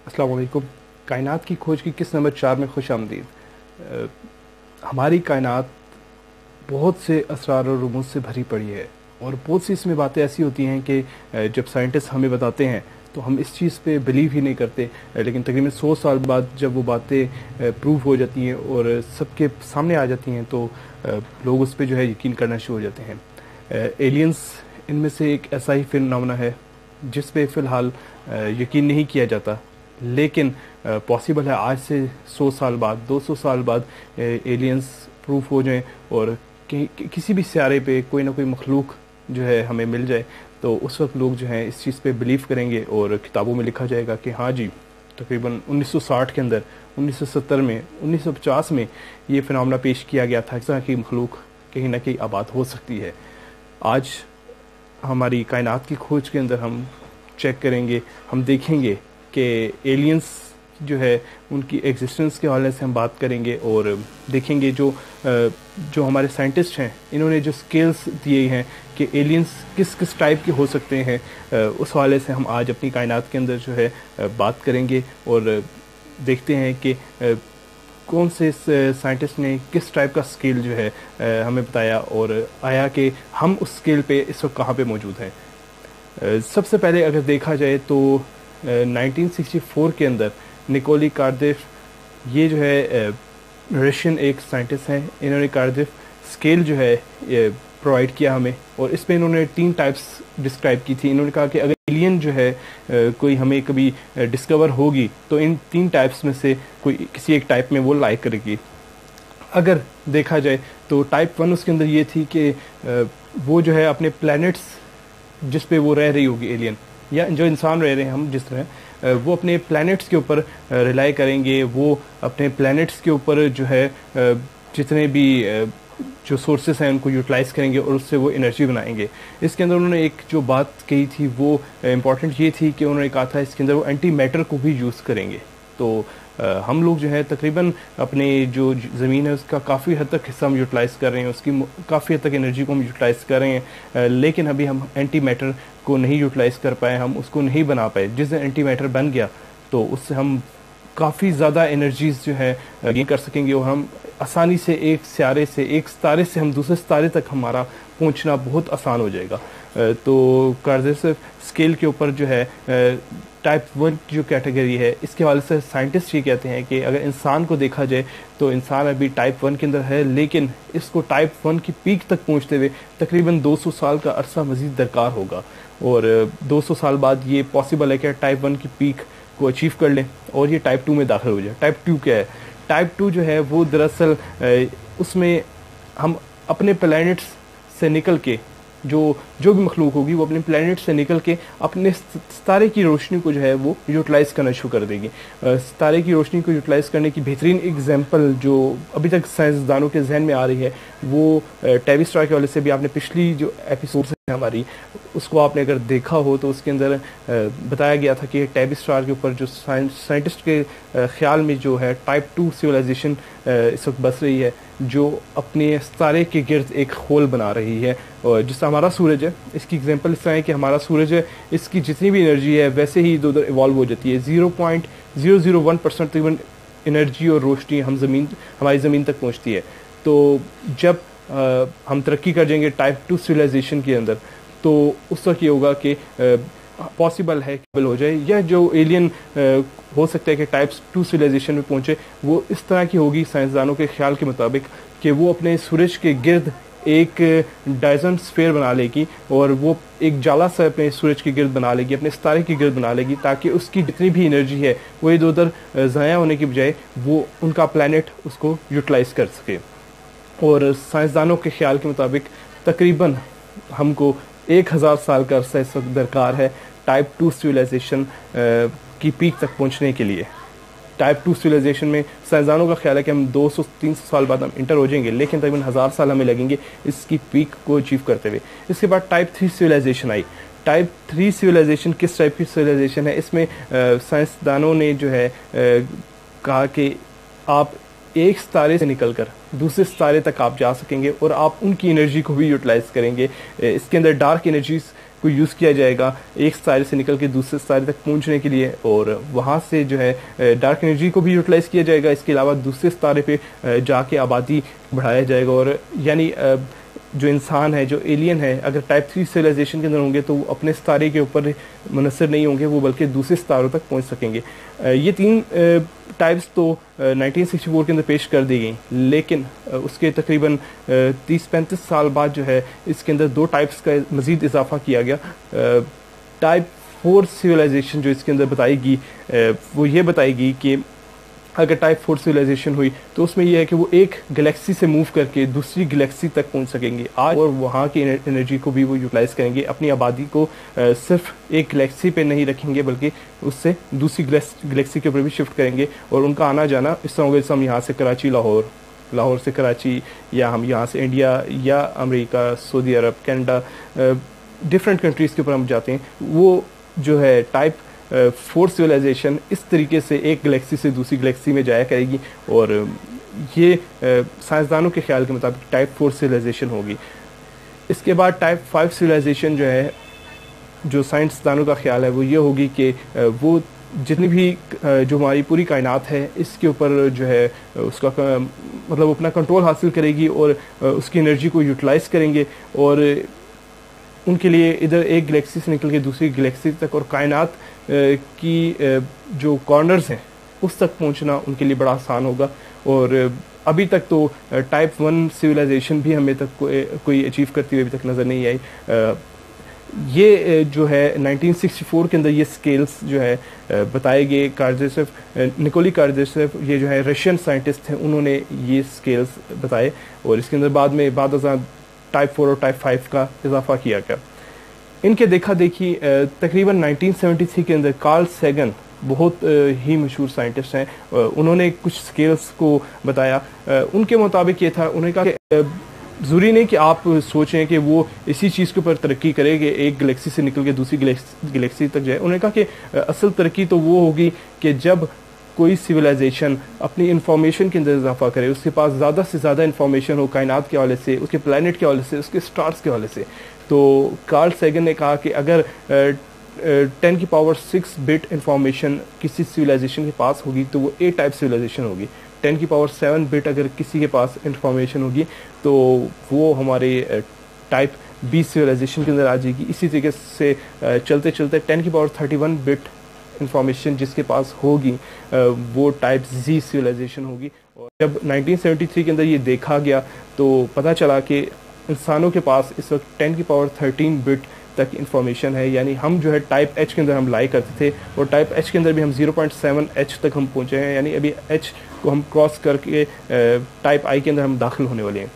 अस्सलाम वालेकुम। कायनात की खोज की किस नंबर 4 में खुश आमदीद। हमारी कायनात बहुत से असरार और रुमूज़ से भरी पड़ी है और बहुत सी इसमें बातें ऐसी होती हैं कि जब साइंटिस्ट हमें बताते हैं तो हम इस चीज़ पे बिलीव ही नहीं करते, लेकिन तकरीबन 100 साल बाद जब वो बातें प्रूव हो जाती हैं और सबके सामने आ जाती हैं तो लोग उस पर जो है यकीन करना शुरू हो जाते हैं। एलियंस इनमें से एक ऐसा ही फिनोमेना है जिस पे फ़िलहाल यकीन नहीं किया जाता, लेकिन पॉसिबल है आज से 100 साल बाद 200 साल बाद एलियंस प्रूफ हो जाएं और किसी भी सियारे पे कोई ना कोई मखलूक जो है हमें मिल जाए, तो उस वक्त लोग जो हैं इस चीज़ पे बिलीव करेंगे और किताबों में लिखा जाएगा कि हाँ जी, तकरीबन 1960 के अंदर, 1970 में, 1950 में ये फिनोमेना पेश किया गया था इस तरह की मखलूक कहीं ना कहीं आबाद हो सकती है। आज हमारी कायनात की खोज के अंदर हम चेक करेंगे, हम देखेंगे कि एलियंस जो है उनकी एग्जिस्टेंस के हवाले से हम बात करेंगे और देखेंगे जो हमारे साइंटिस्ट हैं इन्होंने जो स्केल्स दिए हैं कि एलियंस किस किस टाइप के हो सकते हैं, उस हवाले से हम आज अपनी कायनात के अंदर जो है बात करेंगे और देखते हैं कि कौन से साइंटिस्ट ने किस टाइप का स्केल जो है हमें बताया और आया कि हम उस स्केल पे इस वक्त कहाँ पे मौजूद हैं। सबसे पहले अगर देखा जाए तो 1964 के अंदर निकोली कार्दिफ, ये जो है रशियन एक साइंटिस्ट हैं, इन्होंने कार्दिफ स्केल जो है प्रोवाइड किया हमें और इसमें इन्होंने 3 टाइप्स डिस्क्राइब की थी। इन्होंने कहा कि अगर एलियन जो है कोई हमें कभी डिस्कवर होगी तो इन 3 टाइप्स में से कोई किसी एक टाइप में वो लाइक करेगी। अगर देखा जाए तो टाइप 1 उसके अंदर ये थी कि वो जो है अपने प्लैनेट्स जिस पे वो रह रही होगी एलियन या जो इंसान रह रहे हैं हम जिस तरह, वो अपने प्लैनेट्स के ऊपर रिलाई करेंगे, वो अपने प्लैनेट्स के ऊपर जो है जितने भी जो सोर्सेस हैं उनको यूटिलाइज़ करेंगे और उससे वो एनर्जी बनाएंगे। इसके अंदर उन्होंने एक जो बात कही थी वो इम्पॉर्टेंट ये थी कि उन्होंने कहा था इसके अंदर वो एंटी मैटर को भी यूज़ करेंगे। तो हम लोग जो है तकरीबन अपने जो ज़मीन है उसका काफ़ी हद तक हिस्सा हम यूटिलाइज़ कर रहे हैं, उसकी काफ़ी हद तक एनर्जी को हम यूटिलाइज़ कर रहे हैं, लेकिन अभी हम एंटी मैटर को नहीं यूटिलाइज़ कर पाए, हम उसको नहीं बना पाए। जिस दिन एंटी मैटर बन गया तो उससे हम काफ़ी ज़्यादा एनर्जीज जो है गेन कर सकेंगे और हम आसानी से एक सितारे से, एक सितारे से हम दूसरे सितारे तक हमारा पहुंचना बहुत आसान हो जाएगा। तो कार्दिफ स्केल के ऊपर जो है टाइप 1 जो कैटेगरी है, इसके हवाले से साइंटिस्ट ये कहते हैं कि अगर इंसान को देखा जाए तो इंसान अभी टाइप 1 के अंदर है, लेकिन इसको टाइप 1 की पीक तक पहुंचते हुए तकरीबन 200 साल का अरसा मज़ीद दरकार होगा और 200 साल बाद ये पॉसिबल है कि टाइप 1 की पीक को अचीव कर लें और ये टाइप 2 में दाखिल हो जाए। टाइप 2 क्या है? टाइप 2 जो है वो दरअसल उसमें हम अपने प्लैनेट्स से निकल के जो भी मखलूक होगी वो अपने प्लैनेट से निकल के अपने सितारे की रोशनी को जो है वो यूटिलाइज़ करना शुरू कर देगी। सितारे की रोशनी को यूटिलाइज़ करने की बेहतरीन एग्जांपल जो अभी तक साइंसदानों के जहन में आ रही है वो टेवी स्टार के वाले से भी आपने पिछली जो एपिसोड है हमारी उसको आपने अगर देखा हो तो उसके अंदर बताया गया था कि टेवी स्टार के ऊपर जो साइंटिस्ट के ख्याल में जो है टाइप 2 सिविलाइजेशन इस वक्त बस रही है, जो अपने सितारे के गिर्द एक होल बना रही है। और जिस हमारा सूरज है, इसकी एग्जांपल इस तरह है कि हमारा सूरज है, इसकी जितनी भी एनर्जी है वैसे ही इधर उधर इवॉल्व हो जाती है। 0.001% तकरीबन एनर्जी और रोशनी हमारी ज़मीन तक पहुँचती है। तो जब हम तरक्की कर जाएंगे टाइप 2 सिविलाइजेशन के अंदर तो उस वक्त ये होगा कि पॉसिबल है कि हो जाए, या जो एलियन हो सकता है कि टाइप 2 सिविलाइजेशन में पहुंचे वो इस तरह की होगी साइंसदानों के ख्याल के मुताबिक कि वो अपने सूरज के गिर्द एक डायजन स्फीयर बना लेगी और वो एक जाला सा अपने सूरज के गिर्द बना लेगी, अपने सितारे के गिर्द बना लेगी, ताकि उसकी जितनी भी एनर्जी है वो इधर उधर ज़ाया होने की बजाय वो उनका प्लैनेट उसको यूटिलाइज़ कर सके। और साइंसदानों के ख्याल के मुताबिक तकरीबन हमको 1000 साल का अरसा इस वक्त दरकार है टाइप 2 सिविलाइजेशन की पीक तक पहुंचने के लिए। टाइप 2 सिविलाइजेशन में साइंसदानों का ख्याल है कि हम 200-300 साल बाद हम इंटर हो जाएंगे, लेकिन तकरीबन 1000 साल हमें लगेंगे इसकी पीक को अचीव करते हुए। इसके बाद टाइप 3 सिविलाइजेशन आई। टाइप 3 सिविलाइजेशन किस टाइप की सिविलाइजेशन है? इसमें साइंसदानों ने जो है कहा कि आप एक सितारे से निकलकर दूसरे सितारे तक आप जा सकेंगे और आप उनकी एनर्जी को भी यूटिलाइज़ करेंगे। इसके अंदर डार्क एनर्जीज को यूज़ किया जाएगा एक सितारे से निकल के दूसरे सितारे तक पहुंचने के लिए, और वहाँ से जो है डार्क एनर्जी को भी यूटिलाइज़ किया जाएगा। इसके अलावा दूसरे सितारे पे जाके आबादी बढ़ाया जाएगा, और यानी जो इंसान है, जो एलियन है, अगर टाइप 3 सिविलाइजेशन के अंदर होंगे तो वो अपने सितारे के ऊपर मुनहसर नहीं होंगे, वो बल्कि दूसरे सितारों तक पहुंच सकेंगे। ये 3 टाइप्स तो 1964 के अंदर पेश कर दी गई, लेकिन उसके तकरीबन 30-35 साल बाद जो है इसके अंदर 2 टाइप्स का मज़ीद इजाफा किया गया। टाइप 4 सिविलाइजेशन जो इसके अंदर बताएगी वो ये बताएगी कि अगर टाइप 4 सिविलाइजेशन हुई तो उसमें यह है कि वो एक गैलेक्सी से मूव करके दूसरी गैलेक्सी तक पहुंच सकेंगे आज, और वहाँ की एनर्जी को भी वो यूटिलाइज करेंगे। अपनी आबादी को सिर्फ एक गैलेक्सी पे नहीं रखेंगे, बल्कि उससे दूसरी गैलेक्सी के ऊपर भी शिफ्ट करेंगे, और उनका आना जाना इस तरह होगा जैसे हम यहाँ से कराची लाहौर से कराची, या हम यहाँ से इंडिया या अमेरिका, सऊदी अरब, कनाडा, डिफरेंट कंट्रीज़ के ऊपर हम जाते हैं। वो जो है टाइप 4 सिविलाइजेशन इस तरीके से एक गैलेक्सी से दूसरी गैलेक्सी में जाया करेगी, और ये साइंसदानों के ख्याल के मुताबिक टाइप 4 सिविलाइजेशन होगी। इसके बाद टाइप 5 सिविलाइजेशन जो है, जो साइंसदानों का ख्याल है वो ये होगी कि वो जितनी भी जो हमारी पूरी कायनात है इसके ऊपर जो है उसका मतलब अपना कंट्रोल हासिल करेगी, और उसकी एनर्जी को यूटिलाइज़ करेंगे, और उनके लिए इधर एक गैलेक्सी से निकल के दूसरी गैलेक्सी तक और कायनात की जो कॉर्नर्स हैं उस तक पहुंचना उनके लिए बड़ा आसान होगा। और अभी तक तो टाइप 1 सिविलाइजेशन भी हमें तक कोई अचीव करती हुई अभी तक नज़र नहीं आई। ये जो है 1964 के अंदर ये स्केल्स जो है बताए गए। निकोली कार्देशेव ये जो है रशियन साइंटिस्ट हैं, उन्होंने ये स्केल्स बताए, और इसके अंदर बाद टाइप 4 और टाइप 5 का इजाफा किया गया। इनके देखा देखी तकरीबन 1973 के अंदर कार्ल सैगन बहुत ही मशहूर साइंटिस्ट हैं, उन्होंने कुछ स्केल्स को बताया। उनके मुताबिक ये था, उन्होंने कहा कि ज़रूरी नहीं कि आप सोचें कि वो इसी चीज़ के ऊपर तरक्की करे कि एक गैलेक्सी से निकल के दूसरी गैलेक्सी तक जाए। उन्होंने कहा कि असल तरक्की तो वो होगी कि जब कोई सिविलाइजेशन अपनी इंफॉर्मेशन के अंदर इजाफा करे, उसके पास ज़्यादा से ज़्यादा इंफॉर्मेशन हो कायनात के हवाले से, उसके प्लैनेट के हवाले से, उसके स्टार्स के हवाले से। तो कार्ल सैगन ने कहा कि अगर 10 की पावर 6 बिट इंफॉर्मेशन किसी सिविलाइजेशन के पास होगी तो वो ए टाइप सिविलाइजेशन होगी। 10 की पावर 7 बिट अगर किसी के पास इंफॉर्मेशन होगी तो वो हमारे टाइप बी सिविलाइजेशन के अंदर आ जाएगी। इसी तरीके से चलते चलते 10 की पावर 31 बिट इंफॉर्मेशन जिसके पास होगी वो टाइप जी सिविलाइजेशन होगी। और जब 1973 के अंदर ये देखा गया तो पता चला कि इंसानों के पास इस वक्त 10 की पावर 13 बिट तक इंफॉर्मेशन है, यानी हम जो है टाइप एच के अंदर हम लाई करते थे, और टाइप एच के अंदर भी हम 0.7 एच तक हम पहुँचे हैं, यानी अभी एच को हम क्रॉस करके टाइप आई के अंदर हम दाखिल होने वाले हैं।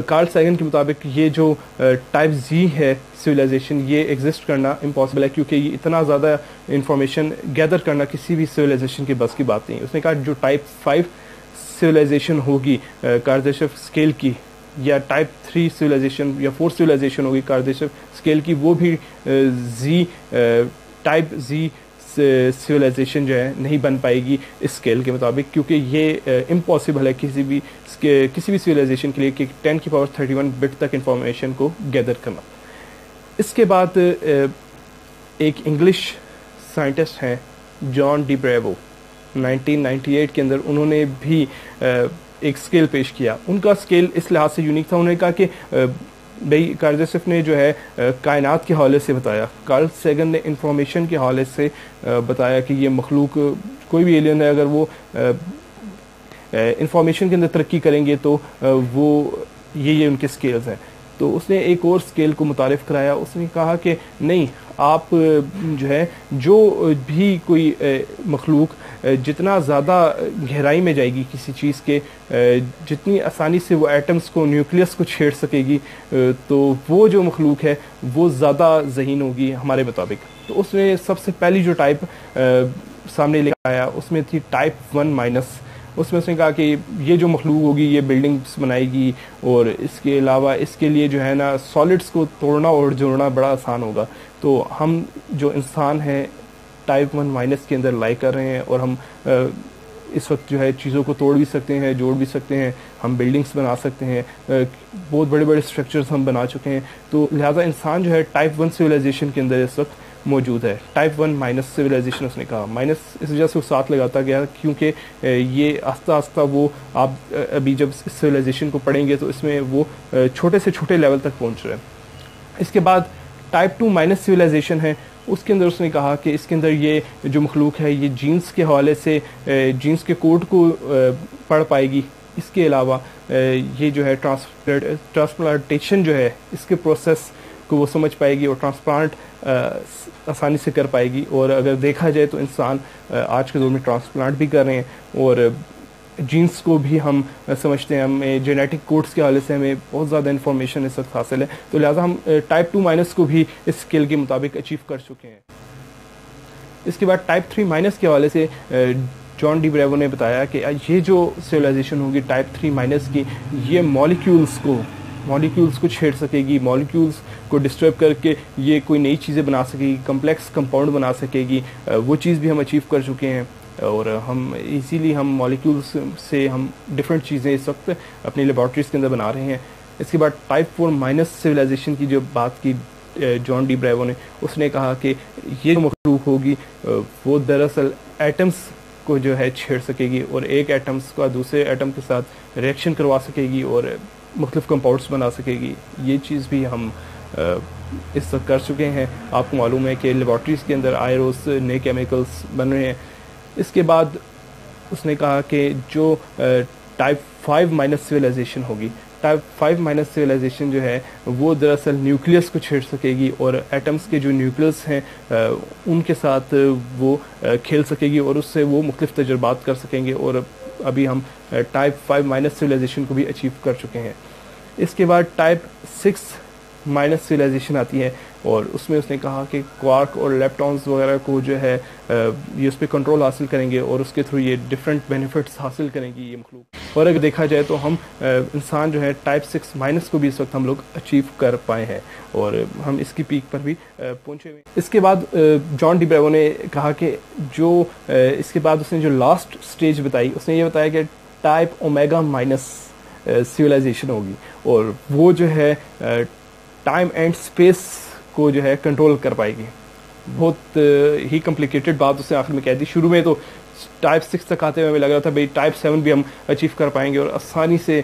कार्ल सैगन के मुताबिक ये जो टाइप जी है सिविलाइजेशन, ये एग्जिस्ट करना इम्पॉसिबल है, क्योंकि ये इतना ज़्यादा इंफॉर्मेशन गैदर करना किसी भी सिविलाइजेशन के बस की बात नहीं है। उसने कहा जो टाइप 5 सिविलाइजेशन होगी कार्देशेव स्केल की, या टाइप 3 सिविलाइजेशन या 4 सिविलाइजेशन होगी कार्देशेव स्केल की, वो भी टाइप जी सिविलाइजेशन जो है नहीं बन पाएगी इस स्केल के मुताबिक, क्योंकि ये इम्पॉसिबल है किसी भी सिविलाइजेशन के लिए कि 10 की पावर 31 बिट तक इंफॉर्मेशन को गैदर करना। इसके बाद एक इंग्लिश साइंटिस्ट हैं जॉन डी ब्रेवो, 1998 के अंदर उन्होंने भी एक स्केल पेश किया। उनका स्केल इस लिहाज से यूनिक था, उन्होंने कहा कि भाई कार्देशेव ने जो है कायनात के हवाले से बताया, कार्ल सैगन ने इंफॉर्मेशन के हवाले से बताया कि ये मखलूक कोई भी एलियन है, अगर वो इंफॉर्मेशन के अंदर तरक्की करेंगे तो वो ये उनके स्केल्स हैं। तो उसने एक और स्केल को मुतारिफ कराया, उसने कहा कि नहीं, आप जो है जो भी कोई मखलूक जितना ज़्यादा गहराई में जाएगी किसी चीज़ के, जितनी आसानी से वो एटम्स को, न्यूक्लियस को छेड़ सकेगी, तो वो जो मखलूक है वो ज़्यादा ज़हीन होगी हमारे मुताबिक। तो उसने सबसे पहली जो टाइप सामने लेकर आया उसमें थी टाइप 1-। उसमें उसने कहा कि ये जो मखलूक होगी ये बिल्डिंग्स बनाएगी, और इसके अलावा इसके लिए जो है ना सॉलिड्स को तोड़ना और जोड़ना बड़ा आसान होगा। तो हम जो इंसान हैं टाइप 1- के अंदर लाई कर रहे हैं, और हम इस वक्त जो है चीज़ों को तोड़ भी सकते हैं, जोड़ भी सकते हैं, हम बिल्डिंग्स बना सकते हैं, बहुत बड़े बड़े स्ट्रक्चर्स हम बना चुके हैं। तो लिहाजा इंसान जो है टाइप 1 सिविलाइजेशन के अंदर इस वक्त मौजूद है। टाइप 1 माइनस सिविलाइजेशन उसने कहा, माइनस इस वजह से वो साथ लगाता गया क्योंकि ये आस्ता आस्ता वो आप अभी जब इस सिविलाइजेशन को पढ़ेंगे तो इसमें वो छोटे से छोटे लेवल तक पहुँच रहे हैं। इसके बाद टाइप 2 माइनस सिविलाइजेशन है, उसके अंदर उसने कहा कि इसके अंदर ये जो मखलूक है ये जीन्स के हवाले से जीन्स के कोड को पढ़ पाएगी। इसके अलावा ये जो है ट्रांसप्लांटेशन जो है इसके प्रोसेस को वो समझ पाएगी और ट्रांसप्लांट आसानी से कर पाएगी। और अगर देखा जाए तो इंसान आज के दौर में ट्रांसप्लांट भी कर रहे हैं और जीन्स को भी हम समझते हैं, हमें जेनेटिक कोड्स के हवाले से हमें बहुत ज़्यादा इन्फॉर्मेशन इस वक्त हासिल है। तो लिहाजा हम टाइप 2 माइनस को भी इस स्केल के मुताबिक अचीव कर चुके हैं। इसके बाद टाइप 3 माइनस के हवाले से जॉन डी ब्रेवो ने बताया कि ये जो सिविलाइजेशन होगी टाइप 3 माइनस की, ये मॉलिक्यूल्स को छेड़ सकेगी, मॉलिक्यूल्स को डिस्टर्ब करके ये कोई नई चीज़ें बना सकेगी, कम्प्लेक्स कंपाउंड बना सकेगी। वो चीज़ भी हम अचीव कर चुके हैं और हम इजीली हम मॉलिक्यूल्स से हम डिफरेंट चीज़ें इस वक्त अपनी लेबॉर्ट्रीज़ के अंदर बना रहे हैं। इसके बाद टाइप 4 माइनस सिविलाइजेशन की जो बात की जॉन डी ब्रेवो ने, उसने कहा कि ये जो मखलूक होगी वो दरअसल एटम्स को जो है छेड़ सकेगी और एक एटम्स का दूसरे एटम के साथ रिएक्शन करवा सकेगी और मुख्तलिफ कंपाउंड्स बना सकेगी। ये चीज़ भी हम इस वक्त कर चुके हैं। आपको मालूम है कि लेबॉर्ट्रीज़ के अंदर आयरोस नए केमिकल्स बन रहे हैं। इसके बाद उसने कहा कि जो टाइप 5 माइनस सिविलाइजेशन होगी, टाइप 5 माइनस सिविलाइजेशन जो है वो दरअसल न्यूक्लियस को छेड़ सकेगी और एटम्स के जो न्यूक्लियस हैं उनके साथ वो खेल सकेगी और उससे वो मुख्तलिफ तजुर्बात कर सकेंगे और अभी हम टाइप 5 माइनस सिविलाइजेशन को भी अचीव कर चुके हैं। इसके बाद टाइप 6 माइनस सिविलाइजेशन आती है और उसमें उसने कहा कि क्वार्क और लेप्टॉन्स वगैरह को जो है ये उस पर कंट्रोल हासिल करेंगे और उसके थ्रू ये डिफरेंट बेनिफिट्स हासिल करेंगे ये मखलूक। और अगर देखा जाए तो हम इंसान जो है टाइप 6 माइनस को भी इस वक्त हम लोग अचीव कर पाए हैं और हम इसकी पीक पर भी पहुँचे हुए। इसके बाद जॉन डी ब्रेवो ने कहा कि जो इसके बाद उसने जो लास्ट स्टेज बताई, उसने ये बताया कि टाइप ओमेगा माइनस सिविलाइजेशन होगी और वो जो है टाइम एंड स्पेस को जो है कंट्रोल कर पाएगी। बहुत ही कॉम्प्लिकेटेड बात उसने आखिर में कह दी। शुरू में तो टाइप 6 तक आते हुए हमें लग रहा था भाई टाइप 7 भी हम अचीव कर पाएंगे और आसानी से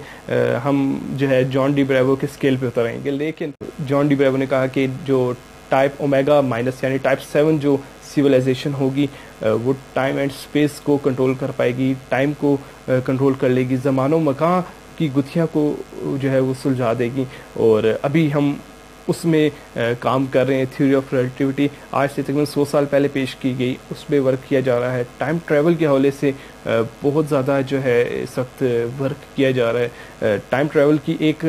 हम जो है जॉन डी ब्रेवो के स्केल पे उतर आएंगे। लेकिन जॉन डी ब्रेवो ने कहा कि जो टाइप ओमेगा माइनस यानी टाइप 7 जो सिविलाइजेशन होगी वो टाइम एंड स्पेस को कंट्रोल कर पाएगी, टाइम को कंट्रोल कर लेगी, ज़मानो मकान की गुत्थियाँ को जो है वो सुलझा देगी और अभी हम उसमें काम कर रहे हैं। थ्योरी ऑफ रिलेटिविटी आज से तकरीबन 100 साल पहले पेश की गई, उस पर वर्क किया जा रहा है। टाइम ट्रैवल के हवाले से बहुत ज़्यादा जो है इस वक्त वर्क किया जा रहा है। टाइम ट्रैवल की एक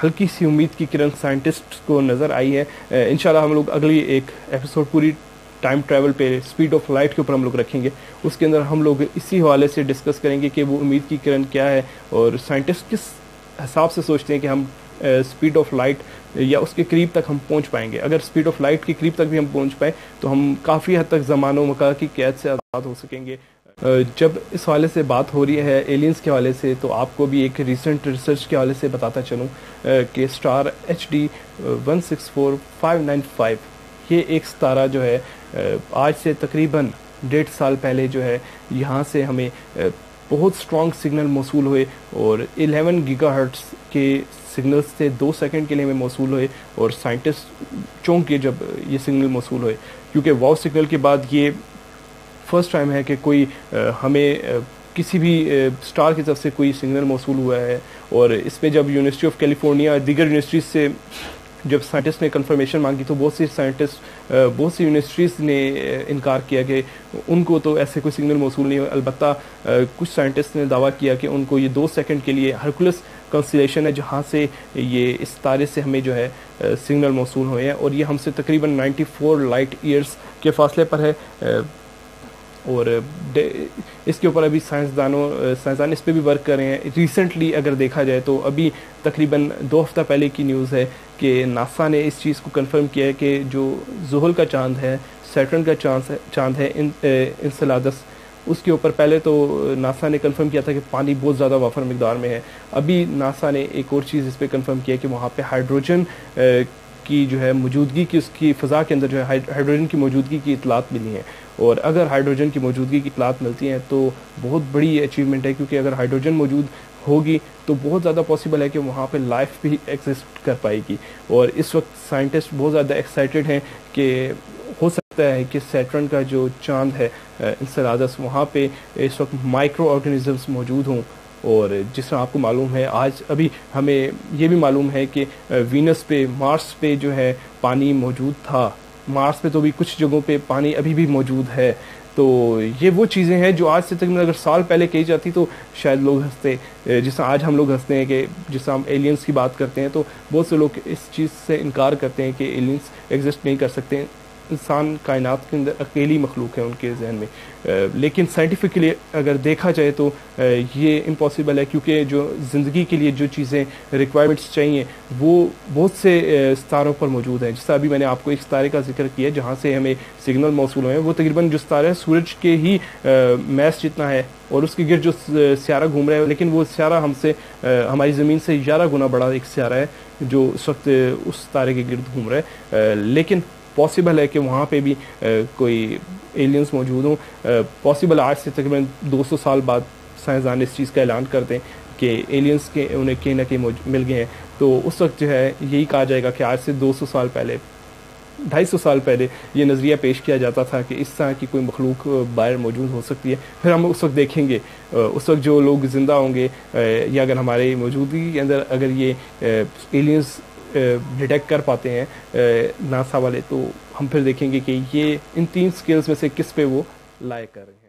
हल्की सी उम्मीद की किरण साइंटिस्ट को नज़र आई है। इंशाल्लाह हम लोग अगली एक एपिसोड पूरी टाइम ट्रैवल पे स्पीड ऑफ लाइट के ऊपर हम लोग रखेंगे। उसके अंदर हम लोग इसी हवाले से डिस्कस करेंगे कि वो उम्मीद की किरण क्या है और साइंटिस्ट किस हिसाब से सोचते हैं कि हम स्पीड ऑफ लाइट या उसके करीब तक हम पहुंच पाएंगे। अगर स्पीड ऑफ लाइट के करीब तक भी हम पहुंच पाए तो हम काफ़ी हद तक ज़मानो मका की कैद से आज़ाद हो सकेंगे। जब इस हवाले से बात हो रही है एलियंस के हवाले से, तो आपको भी एक रिसेंट रिसर्च के हवाले से बताता चलूँ कि स्टार HD 164595 ये एक सितारा जो है आज से तकरीबन 1.5 साल पहले जो है यहाँ से हमें बहुत स्ट्रॉन्ग सिग्नल मौसूल हुए और 11 गीगाहर्ट्ज़ के सिग्नल्स से 2 सेकंड के लिए हमें मौसूल हुए और साइंटिस्ट चौंक के जब ये सिग्नल मौसूल हुए, क्योंकि वाव सिग्नल के बाद ये फर्स्ट टाइम है कि कोई हमें किसी भी स्टार की तरफ से कोई सिग्नल मौसूल हुआ है। और इस पर जब यूनिवर्सिटी ऑफ कैलिफोर्निया दीगर यूनिवर्सिटीज़ से जब साइंटिस्ट ने कंफर्मेशन मांगी तो बहुत सी यूनिवर्सिटीज़ ने इनकार किया कि उनको तो ऐसे कोई सिग्नल मौसूल नहीं हुआ। अलबत्ता कुछ साइंटिस्ट ने दावा किया कि उनको ये 2 सेकंड के लिए हरकुलस कंस्टेलेशन है जहाँ से ये इस तारे से हमें जो है सिग्नल मौसूल हुए हैं और ये हमसे तकरीबन 94 लाइट ईयर्स के फासले पर है। और इसके ऊपर अभी साइंसदान इस पर भी वर्क कर रहे हैं। रिसेंटली अगर देखा जाए तो अभी तकरीबन 2 हफ्ता पहले की न्यूज़ है कि नासा ने इस चीज़ को कंफर्म किया है कि जो ज़ुहल का चांद है, सैटर्न का चांद है, इंसेलाडस, उसके ऊपर पहले तो नासा ने कंफर्म किया था कि पानी बहुत ज़्यादा वाफर मिकदार में है। अभी नासा ने एक और चीज़ इस पर कंफर्म किया कि वहाँ पे हाइड्रोजन की जो है मौजूदगी की, उसकी फ़ज़ा के अंदर जो है हाइड्रोजन की मौजूदगी की इतलात मिली हैं। और अगर हाइड्रोजन की मौजूदगी की इतलात मिलती हैं तो बहुत बड़ी अचीवमेंट है, क्योंकि अगर हाइड्रोजन मौजूद होगी तो बहुत ज़्यादा पॉसिबल है कि वहाँ पे लाइफ भी एग्जिस्ट कर पाएगी। और इस वक्त साइंटिस्ट बहुत ज़्यादा एक्साइटेड हैं कि हो सकता है कि सैटर्न का जो चांद है इंसेलाडस, वहाँ पे इस वक्त माइक्रो ऑर्गेनिजम्स मौजूद हों। और जिस तरह आपको मालूम है, आज अभी हमें ये भी मालूम है कि वीनस पे, मार्स पे जो है पानी मौजूद था। मार्स पे तो भी कुछ जगहों पे पानी अभी भी मौजूद है। तो ये वो चीज़ें हैं जो आज से तकरीबन अगर साल पहले कही जाती तो शायद लोग हंसते। जिस तरह आज हम लोग हंसते हैं कि जिस तरह हम एलियंस की बात करते हैं, तो बहुत से लोग इस चीज़ से इनकार करते हैं कि एलियंस एग्जिस्ट नहीं कर सकते। इंसान कायनात के अंदर अकेली मखलूक है उनके जहन में। लेकिन साइंटिफिकली अगर देखा जाए तो ये इम्पॉसिबल है, क्योंकि जो ज़िंदगी के लिए जो चीज़ें रिक्वायरमेंट्स चाहिए वो बहुत से सितारों पर मौजूद हैं। जैसा अभी मैंने आपको एक सितारे का जिक्र किया जहाँ से हमें सिग्नल मौसूल हुए हैं, वो तकरीबन जो सितारा है सूरज के ही मैस जितना है, और उसके गिर्द जो स्यारा घूम रहा है, लेकिन वो स्यारा हमसे हमारी ज़मीन से 11 गुना बड़ा एक स्यारा है जो इस वक्त उस तारे के गिर्द घूम रहा है। लेकिन पॉसिबल है कि वहाँ पे भी कोई एलियंस मौजूद हों। पॉसिबल आज से तकरीबन 200 साल बाद साइंसदान इस चीज़ का ऐलान कर दें कि एलियंस के उन्हें कहीं ना कहीं मिल गए हैं, तो उस वक्त जो है यही कहा जाएगा कि आज से 200 साल पहले, 250 साल पहले ये नज़रिया पेश किया जाता था कि इस तरह की कोई मखलूक बाहर मौजूद हो सकती है। फिर हम उस वक्त देखेंगे, उस वक्त जो लोग ज़िंदा होंगे या अगर हमारे मौजूदगी के अंदर अगर ये एलियंस डिटेक्ट कर पाते हैं नासा वाले, तो हम फिर देखेंगे कि ये इन 3 स्किल्स में से किस पे वो लायक कर रहे हैं।